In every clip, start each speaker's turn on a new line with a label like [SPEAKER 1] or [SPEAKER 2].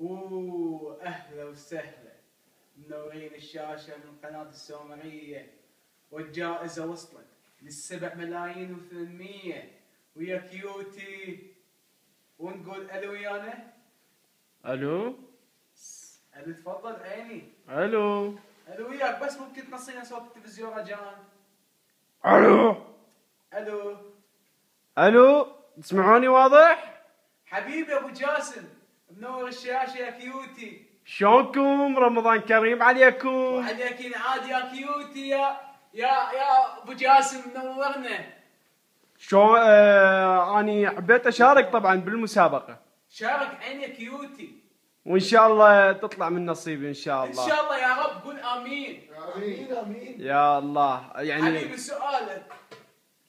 [SPEAKER 1] أهلا وسهلا، منورين الشاشة من قناة السومرية، والجائزة وصلت ل7,800,000 ويا كيوتي. ونقول ألو ويانا.
[SPEAKER 2] الو
[SPEAKER 1] ألو تفضل عيني.
[SPEAKER 2] الو
[SPEAKER 1] ألو وياك، بس ممكن تنصينا صوت التلفزيون رجاء.
[SPEAKER 2] الو
[SPEAKER 1] ألو
[SPEAKER 2] الو تسمعوني واضح؟
[SPEAKER 1] حبيبي أبو جاسم، منور الشاشة يا كيوتي.
[SPEAKER 2] شلونكم؟ رمضان كريم عليكم.
[SPEAKER 1] وعليك ينعاد يا كيوتي يا ابو جاسم، منورنا.
[SPEAKER 2] شو اني حبيت اشارك طبعا بالمسابقة،
[SPEAKER 1] شارك عيني يا كيوتي،
[SPEAKER 2] وان شاء الله تطلع من نصيبي ان شاء
[SPEAKER 1] ان
[SPEAKER 2] الله.
[SPEAKER 1] شاء الله يا رب. قول امين.
[SPEAKER 3] امين امين.
[SPEAKER 2] يا الله. يعني
[SPEAKER 1] حبيبي سؤالك،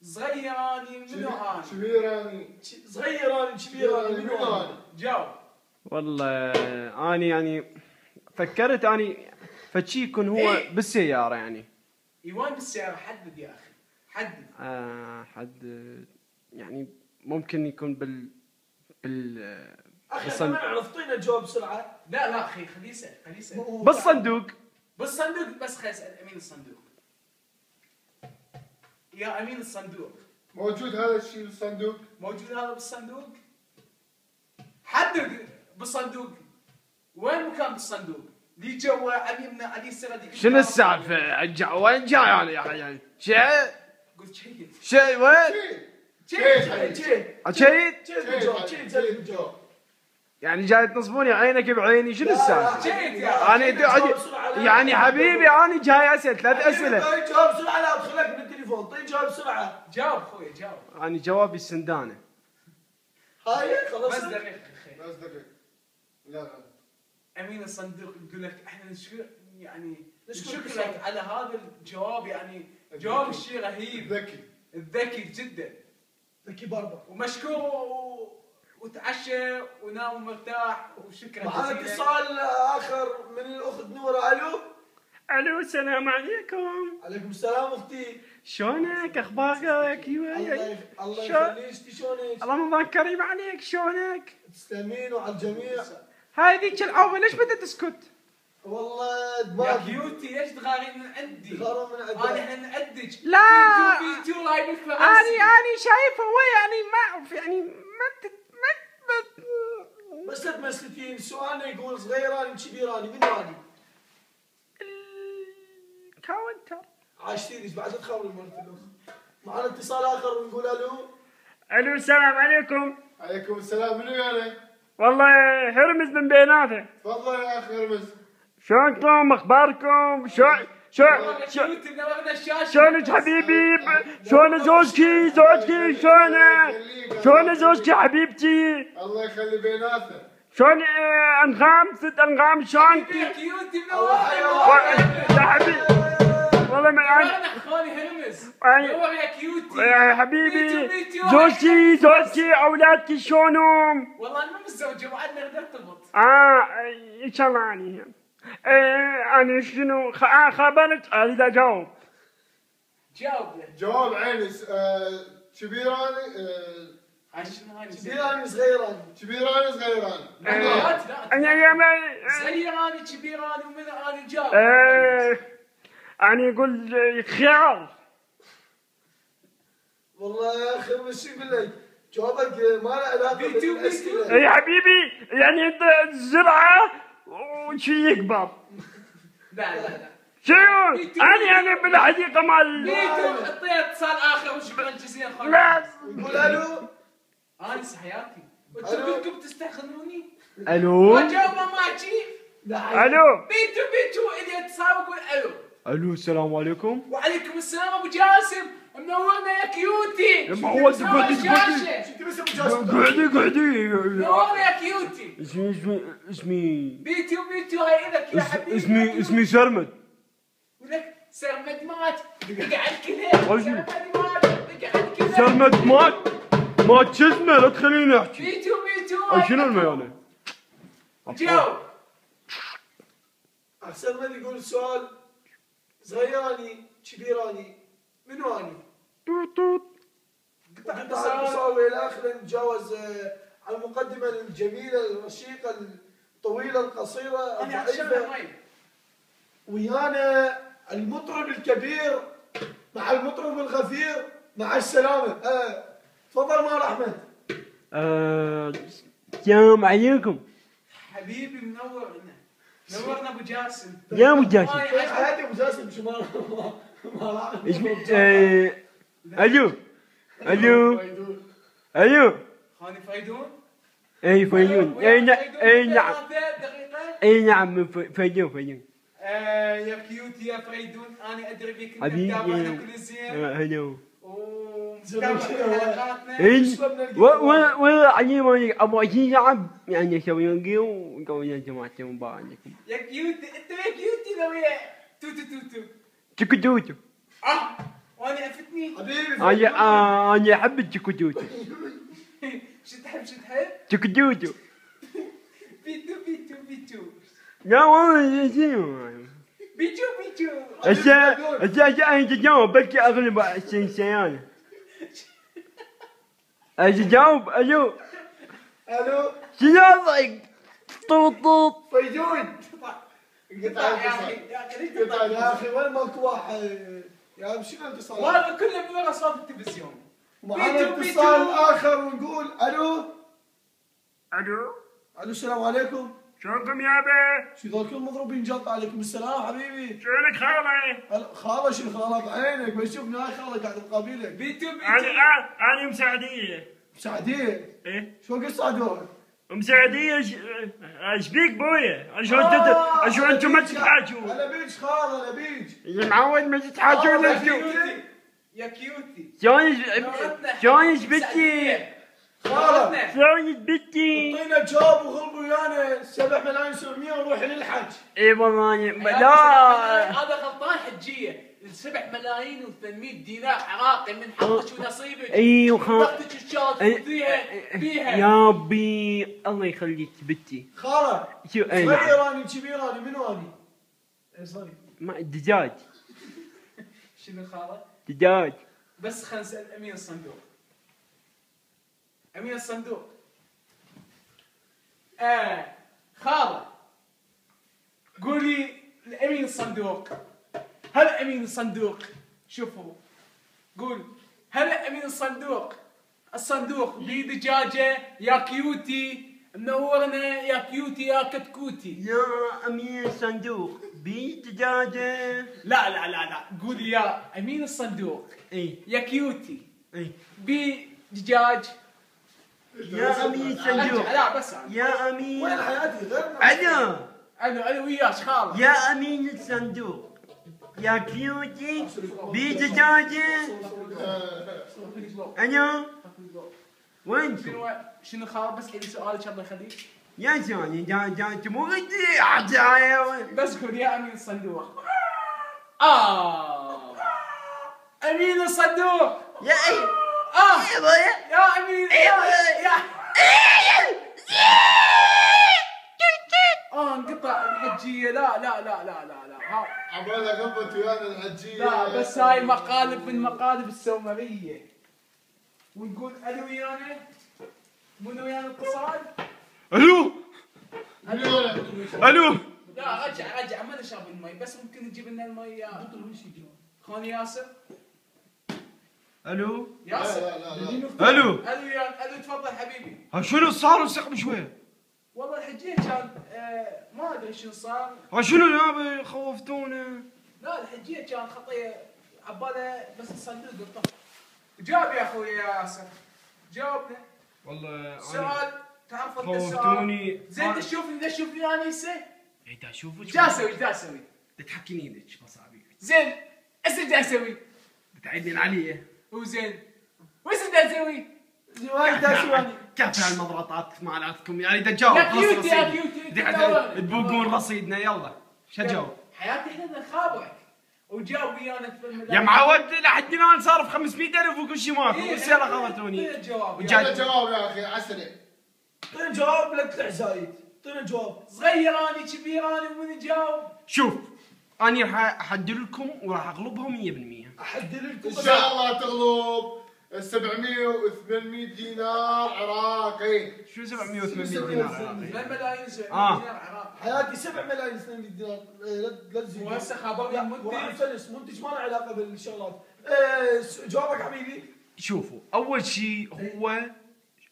[SPEAKER 1] صغيراني منو اني؟
[SPEAKER 3] كبيراني.
[SPEAKER 1] صغيراني كبيراني منو اني؟ جاوب.
[SPEAKER 2] والله اني يعني فكرت اني فشي يكون هو
[SPEAKER 1] إيه؟
[SPEAKER 2] بالسيارة يعني.
[SPEAKER 1] ايوان بالسيارة، حدد يا اخي حدد.
[SPEAKER 2] حد يعني ممكن يكون
[SPEAKER 4] اخي احنا ما نعرف، طينا الجواب بسرعه.
[SPEAKER 1] لا اخي، خليه يسال
[SPEAKER 2] بالصندوق.
[SPEAKER 1] بالصندوق. بس خليه يسال امين الصندوق. يا امين الصندوق،
[SPEAKER 3] موجود هذا الشيء بالصندوق؟
[SPEAKER 1] موجود هذا بالصندوق؟ حدد بالصندوق، وين مكان بالصندوق؟ لي جوا عميمنا علي السردي.
[SPEAKER 2] شنو السالفة؟ وين جاي انا يعني؟ شيء؟
[SPEAKER 1] قلت شيء.
[SPEAKER 2] شيء وين؟
[SPEAKER 4] شيء
[SPEAKER 2] أشيد؟ يعني جاي تنصبوني عينك بعيني؟ شنو السالفة؟ انا يعني حبيبي انا جاي اسال 3 اسئله.
[SPEAKER 4] طيب جاوب بسرعه، لا ادخلك من التليفون. طيب جاوب بسرعه.
[SPEAKER 1] جاوب خويا جاوب.
[SPEAKER 2] انا جوابي السندانه.
[SPEAKER 4] هاي خلاص.
[SPEAKER 1] بس دقيقة
[SPEAKER 3] بس دقيقة. لا
[SPEAKER 1] امين الصندوق يقول لك احنا نشكرك على هذا الجواب، يعني جواب الشيء رهيب. ذكي جدا.
[SPEAKER 4] ذكي باربا.
[SPEAKER 1] ومشكور وتعشى ونام مرتاح، وشكرا
[SPEAKER 4] معنا
[SPEAKER 1] جزيلا.
[SPEAKER 4] اتصال اخر من الاخت نوره.
[SPEAKER 2] الو السلام عليكم.
[SPEAKER 4] عليكم السلام اختي.
[SPEAKER 2] شلونك؟ اخبارك؟
[SPEAKER 4] الله يخليك. شلونك؟
[SPEAKER 2] رمضان كريم عليك. شلونك؟
[SPEAKER 4] تسلمين وعلى الجميع.
[SPEAKER 2] هاي ذيك العوبه ليش بدها تسكت؟
[SPEAKER 4] والله
[SPEAKER 1] يا
[SPEAKER 4] دماغي.
[SPEAKER 1] كيوتي ليش تغارين من عندي؟
[SPEAKER 4] تغارون من عندك.
[SPEAKER 1] انا نعدج.
[SPEAKER 2] لا
[SPEAKER 1] بيتو هاي بالفرنسي.
[SPEAKER 2] اني شايف هو يعني ما اعرف يعني ما
[SPEAKER 4] بس لا تمسلتين. سؤالنا يقول صغيراني كبيراني منو اني؟
[SPEAKER 2] كاونتر.
[SPEAKER 4] عاشتين ايش بعد تخاوري مرت الاخ. معنا اتصال اخر ونقول الو.
[SPEAKER 2] الو السلام عليكم.
[SPEAKER 3] عليكم السلام. منو يعني؟
[SPEAKER 2] والله هرمز من بيناته.
[SPEAKER 3] تفضل يا اخي هرمز.
[SPEAKER 2] شلونكم؟ اخباركم؟ شلونك حبيبي؟ شلون زوجتي؟ شلون زوجتي حبيبتي؟
[SPEAKER 3] الله يخلي بيناتنا.
[SPEAKER 2] شلون انغام؟ 6 انغام شلونك؟
[SPEAKER 1] يا كيوتي
[SPEAKER 2] يا حبيبي والله من
[SPEAKER 1] انا اخواني هرمز. منور يا كيوتي.
[SPEAKER 2] يا حبيبي زوجتي اولادك شلونهم؟
[SPEAKER 1] والله انا مو متزوجه وعدنا نرتبط.
[SPEAKER 2] ان شاء الله يعني. انا شنو خبرت اريد اجاوب.
[SPEAKER 1] جاوب
[SPEAKER 3] عيني. كبيراني.
[SPEAKER 4] كبيراني صغيراني.
[SPEAKER 3] كبيراني صغيراني.
[SPEAKER 1] صغيراني كبيراني ومن اني جاوب.
[SPEAKER 2] أنا يقول خيار.
[SPEAKER 4] والله يا اخي بس يقول لك جوابك ما له علاقه بالاسئله.
[SPEAKER 2] يا حبيبي يعني انت الزرعه وشي يكبر.
[SPEAKER 1] لا
[SPEAKER 2] شو؟ انا بالحديقه مال
[SPEAKER 1] بيتو. اعطيه اتصال اخر وشكرا جزيلا.
[SPEAKER 2] لا
[SPEAKER 4] قول الو.
[SPEAKER 1] اني حياتي وانتم كلكم تستخدموني.
[SPEAKER 2] الو
[SPEAKER 1] اجاوب ماكي.
[SPEAKER 2] الو
[SPEAKER 1] بيتو الي اتصال وقول
[SPEAKER 2] الو السلام عليكم.
[SPEAKER 1] وعليكم السلام ابو جاسم، منورنا يا كيوتي.
[SPEAKER 2] ما هو قعدي
[SPEAKER 1] منورنا يا كيوتي.
[SPEAKER 2] اسمي
[SPEAKER 1] بيتو هاي اذك يا حبيبي.
[SPEAKER 2] اسمي سرمد.
[SPEAKER 1] ولك سرمد مات. اقعد كذا.
[SPEAKER 2] سرمد مات شو اسمه؟ لا تخليني احكي.
[SPEAKER 1] بيتو
[SPEAKER 2] شنو الميانه؟
[SPEAKER 1] جاوب.
[SPEAKER 4] احسن ما يقول السؤال صغيراني كبيراني منو اني؟
[SPEAKER 2] توت
[SPEAKER 4] قطع المساوي الى اخره. نتجاوز على المقدمه الجميله الرشيقه الطويله القصيره
[SPEAKER 1] انا عطشان
[SPEAKER 4] الضعيفه.
[SPEAKER 1] مي.
[SPEAKER 4] ويانا المطرب الكبير مع المطرب الغفير مع السلامه. تفضل مال احمد.
[SPEAKER 2] السلام عليكم.
[SPEAKER 1] حبيبي منورنا. نورنا ابو جاسم.
[SPEAKER 2] يا ابو جاسم.
[SPEAKER 4] كيف حياتي ابو جاسم شو مال
[SPEAKER 2] الو الو الو.
[SPEAKER 1] خاني فايدون.
[SPEAKER 2] اي فيون. اي نعم.
[SPEAKER 1] دقيقه.
[SPEAKER 2] اي نعم فيون.
[SPEAKER 1] يا كيوت يا فايدون، انا ادري بك انت
[SPEAKER 2] حبيبي.
[SPEAKER 1] تتابعنا كل زين
[SPEAKER 2] هلو.
[SPEAKER 1] ومتابع حلقاتنا.
[SPEAKER 2] والله عليم ابو عشرين يلعب يعني يسوي جيو ويقول يا جماعه مبارك.
[SPEAKER 1] يا كيوتي انت يا كيوتي لو يا توتو توتو
[SPEAKER 2] تشكوتوتو.
[SPEAKER 1] وانا افتني
[SPEAKER 4] حبيبي.
[SPEAKER 2] انا احب التشكوتوتو.
[SPEAKER 1] شو تحب شو تحب؟
[SPEAKER 2] تشكوتوتو.
[SPEAKER 1] بيتو بيتو بيتو
[SPEAKER 2] لا والله شنو
[SPEAKER 1] بيتو بيتو.
[SPEAKER 2] أجا أنت جاوب بلكي أغلب السيارة. أجا جاوب ألو.
[SPEAKER 4] الو
[SPEAKER 2] شنو ضيق طوط.
[SPEAKER 4] فيجون.
[SPEAKER 3] انقطع
[SPEAKER 1] يا اخي
[SPEAKER 3] الاتصال.
[SPEAKER 1] يا اخي ليش
[SPEAKER 4] يا
[SPEAKER 1] تطلع؟
[SPEAKER 4] اخي وين ماكو واحد يا ابو شنو الاتصال؟
[SPEAKER 1] وهذا كله من ورا صوت التلفزيون.
[SPEAKER 4] معنا
[SPEAKER 1] بيتو
[SPEAKER 4] اتصال
[SPEAKER 1] بيتو.
[SPEAKER 4] اخر ونقول الو.
[SPEAKER 2] ألو.
[SPEAKER 4] الو السلام عليكم.
[SPEAKER 2] شلونكم يابا؟
[SPEAKER 4] شو ذوك المضروبين جط عليكم السلام حبيبي.
[SPEAKER 2] شلونك خالي؟
[SPEAKER 4] خاله شنو خاله بعينك بس شوفني هاي خاله قاعد مقابلك.
[SPEAKER 1] بيتو بيتو.
[SPEAKER 2] أنا مساعدية.
[SPEAKER 4] مساعديه.
[SPEAKER 2] إيه؟
[SPEAKER 4] شو قص صادوها؟
[SPEAKER 2] مساعدية ايش بيك بويا؟ شو انتم ما تتحاجون؟
[SPEAKER 4] انا بيج خاله انا بيج.
[SPEAKER 2] يا معود ما تتحاجون
[SPEAKER 1] يا
[SPEAKER 2] انتم.
[SPEAKER 1] كيوتي يا كيوتي.
[SPEAKER 2] شلون بنتي؟
[SPEAKER 4] خاله
[SPEAKER 2] شلون بنتي؟
[SPEAKER 4] اعطينا جواب وغلب ويانا 7 ملايين 700 ونروح للحج.
[SPEAKER 2] اي والله لا.
[SPEAKER 1] هذا غلطان حجيه. 7 ملايين و800 دينار عراقي من حقك ونصيبك.
[SPEAKER 2] ايوه
[SPEAKER 1] وقتك الشاط فيها.
[SPEAKER 2] يا بي الله يخليك بنتي.
[SPEAKER 4] خاله
[SPEAKER 2] شو اي
[SPEAKER 4] صغير
[SPEAKER 2] نعم.
[SPEAKER 4] اني كبير اني منو اني؟ اي صغير.
[SPEAKER 2] ما دجاج.
[SPEAKER 1] شنو خاله؟
[SPEAKER 2] دجاج.
[SPEAKER 1] بس خلينا نسال امين الصندوق. امين الصندوق. خاله قولي لامين الصندوق. هل امين الصندوق شوفوا قول هل امين الصندوق بيه دجاجه يا كيوتي منورنا يا كيوتي يا كتكوتي.
[SPEAKER 2] يا امين الصندوق بي دجاجة.
[SPEAKER 1] لا قولي يا امين الصندوق
[SPEAKER 2] اي
[SPEAKER 1] يا كيوتي
[SPEAKER 2] اي.
[SPEAKER 1] بي دجاج.
[SPEAKER 2] يا امين الصندوق.
[SPEAKER 1] لا بس
[SPEAKER 2] يا امين.
[SPEAKER 4] وين حياتي غيرنا؟
[SPEAKER 1] انا وياك خاله.
[SPEAKER 2] يا امين الصندوق يا كيوتي بي دجاجة. انا وينكم؟
[SPEAKER 1] شنو خاله بس عندي سؤال ان شاء الله يخليك.
[SPEAKER 2] يا زاني جا مو غدي عجاية.
[SPEAKER 1] بس قول يا امين الصندوق. امين الصندوق.
[SPEAKER 2] يا اي
[SPEAKER 1] يا امين يا انقطع الحجيه. لا
[SPEAKER 3] عبالها غبت ويانا الحجيه.
[SPEAKER 1] لا بس هاي مقالب من مقالب السومريه. ونقول الو ويانا. منو ويانا اتصال؟
[SPEAKER 2] الو الو.
[SPEAKER 1] لا رجع ما نشرب المي بس ممكن تجيب لنا المي يا خوني ياسر.
[SPEAKER 2] الو
[SPEAKER 1] ياسر.
[SPEAKER 3] لا
[SPEAKER 2] الو.
[SPEAKER 1] الو تفضل حبيبي.
[SPEAKER 2] شنو صار وسقم شوي؟
[SPEAKER 1] والله الحجيه كان ما ادري شنو صار.
[SPEAKER 2] شنو يابا خوفتونا؟
[SPEAKER 1] لا الحجيه كان خطيه عباله بس الصندوق الطف. جاوب يا اخوي يا ياسر جاوبنا.
[SPEAKER 2] والله
[SPEAKER 1] سؤال تعرف انت السؤال.
[SPEAKER 2] خوفتوني.
[SPEAKER 1] زين تشوفني انا هسه.
[SPEAKER 2] اي دا اشوفك.
[SPEAKER 1] جا اسوي؟
[SPEAKER 2] تحكيني لك مصابيك.
[SPEAKER 1] زين ايش جا اسوي؟
[SPEAKER 2] بتعيدين علي.
[SPEAKER 1] وزين وش دا اسوي؟
[SPEAKER 4] وايد اسواني.
[SPEAKER 2] كافي هالمضغطات مالتكم يعني دا جاوب.
[SPEAKER 1] يا كيوتي يا كيوتي
[SPEAKER 2] تبوقون رصيدنا يلا. شو جاوب؟
[SPEAKER 1] حياتي احنا نخابرك وجاوب ويانا في المدرسة.
[SPEAKER 2] يا معود لحد الان صار ب 500,000 وكل شيء ماكو بس يلا خبرتوني.
[SPEAKER 1] اعطينا الجواب.
[SPEAKER 3] اعطينا جواب يا اخي عسري.
[SPEAKER 4] اعطينا جواب لا تطلع زايد. اعطينا جواب.
[SPEAKER 1] صغير اني كبير اني ومن يجاوب.
[SPEAKER 2] شوف اني راح احدد لكم وراح اغلبهم 100%.
[SPEAKER 4] احدد لكم
[SPEAKER 3] ان شاء الله تغلب. 700 و800 دينار عراقي.
[SPEAKER 2] شو 700 و800 دينار عراقي؟
[SPEAKER 1] 2 ملايين 700 دينار عراقي.
[SPEAKER 4] حياتي 7 ملايين 800 دينار. لا تزيد.
[SPEAKER 1] وهسه خبرني
[SPEAKER 4] منتج ما له علاقه بالشغلات. جوابك حبيبي.
[SPEAKER 2] شوفوا اول شيء هو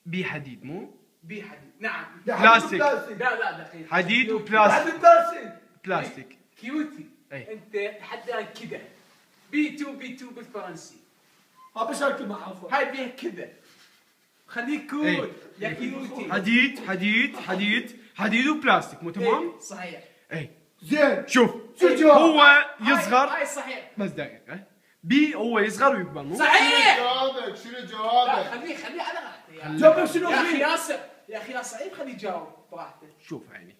[SPEAKER 2] بي حديد مو؟
[SPEAKER 1] بي حديد نعم.
[SPEAKER 2] بلاستيك.
[SPEAKER 1] لا دقيقة.
[SPEAKER 2] حديد وبلاستيك. بلاستيك.
[SPEAKER 1] كيوتي.
[SPEAKER 2] أي.
[SPEAKER 1] انت لحد الان كذا. بي 2 بالفرنسي.
[SPEAKER 4] ها بشارك المحافظة.
[SPEAKER 1] هاي بيها كذا. خليك كول
[SPEAKER 2] أي.
[SPEAKER 1] يا كيوتي.
[SPEAKER 2] حديد وبلاستيك مو تمام؟
[SPEAKER 1] إيه، صحيح.
[SPEAKER 2] اي
[SPEAKER 4] زين.
[SPEAKER 2] شوف
[SPEAKER 4] شو الجواب؟
[SPEAKER 2] هو يصغر
[SPEAKER 1] هاي صحيح.
[SPEAKER 2] بس دقيقة بي هو يصغر ويكبر مو؟
[SPEAKER 1] صحيح.
[SPEAKER 3] جوابك شنو
[SPEAKER 1] لا
[SPEAKER 3] جوابك؟
[SPEAKER 1] خليه على راحته يا
[SPEAKER 4] جوابك شنو؟
[SPEAKER 1] يا اخي ياسر يا اخي ياسر صعيب خليه يجاوب براحته.
[SPEAKER 2] شوف عيني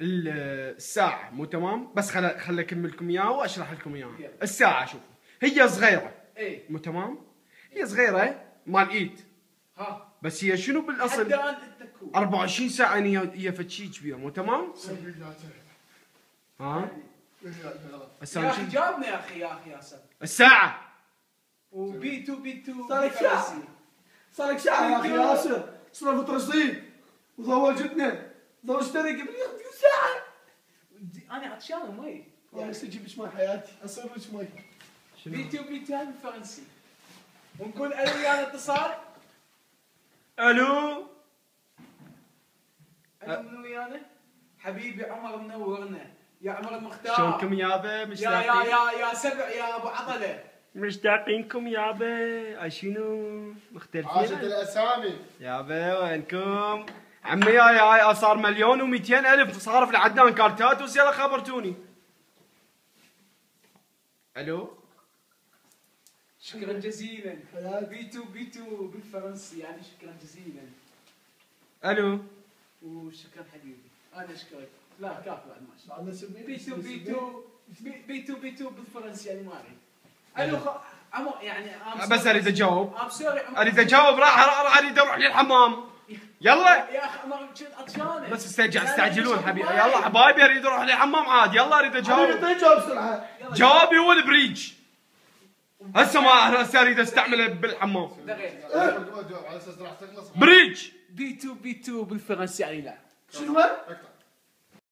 [SPEAKER 2] الساعة مو تمام؟ بس خل اكمل لكم اياه واشرح لكم اياه.
[SPEAKER 1] يلا.
[SPEAKER 2] الساعة شوفوا هي صغيرة
[SPEAKER 1] ايه
[SPEAKER 2] مو تمام؟ هي صغيرة مال ايد
[SPEAKER 1] ها
[SPEAKER 2] بس هي شنو
[SPEAKER 1] حتى
[SPEAKER 2] بالاصل؟
[SPEAKER 1] الان انت كول.
[SPEAKER 2] 24 ساعة يعني هي فد شيء كبير مو تمام؟ ها؟ هسه
[SPEAKER 1] يا اخي
[SPEAKER 2] شي-
[SPEAKER 1] جاوبنا يا اخي ياسر.
[SPEAKER 2] الساعة
[SPEAKER 1] وبي 2
[SPEAKER 4] صار لك ساعة. صار لك ساعة يا اخي ياسر. صرفت رصيد وزوجتنا زوجتني قبل ياخذ ساعة.
[SPEAKER 1] انا عطشان مي.
[SPEAKER 4] والله نفسي اجيب لك ماي حياتي. اصير لك ماي.
[SPEAKER 1] بي 2 بالفرنسي. ونقول الو ويانا اتصال.
[SPEAKER 2] الو
[SPEAKER 1] الو منو ويانا؟ حبيبي عمر منورنا يا عمر المختار.
[SPEAKER 2] شلونكم يابا
[SPEAKER 1] يا
[SPEAKER 2] مشتاقين؟
[SPEAKER 1] يا سبع يا ابو عضله.
[SPEAKER 2] مشتاقينكم يابا شنو
[SPEAKER 3] عاشت
[SPEAKER 2] مختلفين
[SPEAKER 3] الاسامي.
[SPEAKER 2] يابا وينكم؟ عمي هاي صار 1,200,000 صارف لعدنان كارتات وزيادة خبرتوني. الو
[SPEAKER 1] شكرا جزيلا.
[SPEAKER 4] حياتي.
[SPEAKER 1] بي 2 بالفرنسي يعني شكرا جزيلا.
[SPEAKER 2] الو
[SPEAKER 1] وشكرا حبيبي انا اشكرك. لا كافي بعد ما شاء
[SPEAKER 4] بعد ما سمي.
[SPEAKER 1] الله. بي 2 بالفرنسي يعني ما اريد. الو عمر يعني
[SPEAKER 2] بس اريد اجاوب
[SPEAKER 1] ام سوري
[SPEAKER 2] اريد اجاوب راح اريد اروح للحمام. يلا
[SPEAKER 1] يا اخي عمر كنت عطشانه.
[SPEAKER 2] بس استعجلون حبيبي يلا حبايبي اريد اروح للحمام عاد يلا اريد اجاوب.
[SPEAKER 4] حبيبي جاوب بسرعة.
[SPEAKER 2] جوابي هو البريج. هسه ما هسه اريد استعمله بالحمام.
[SPEAKER 1] دقيقه.
[SPEAKER 3] جواب على اساس راح تخلص.
[SPEAKER 2] بريج
[SPEAKER 1] بي 2 بالفرنسي يعني لا.
[SPEAKER 4] شنو هو؟
[SPEAKER 3] اقطع.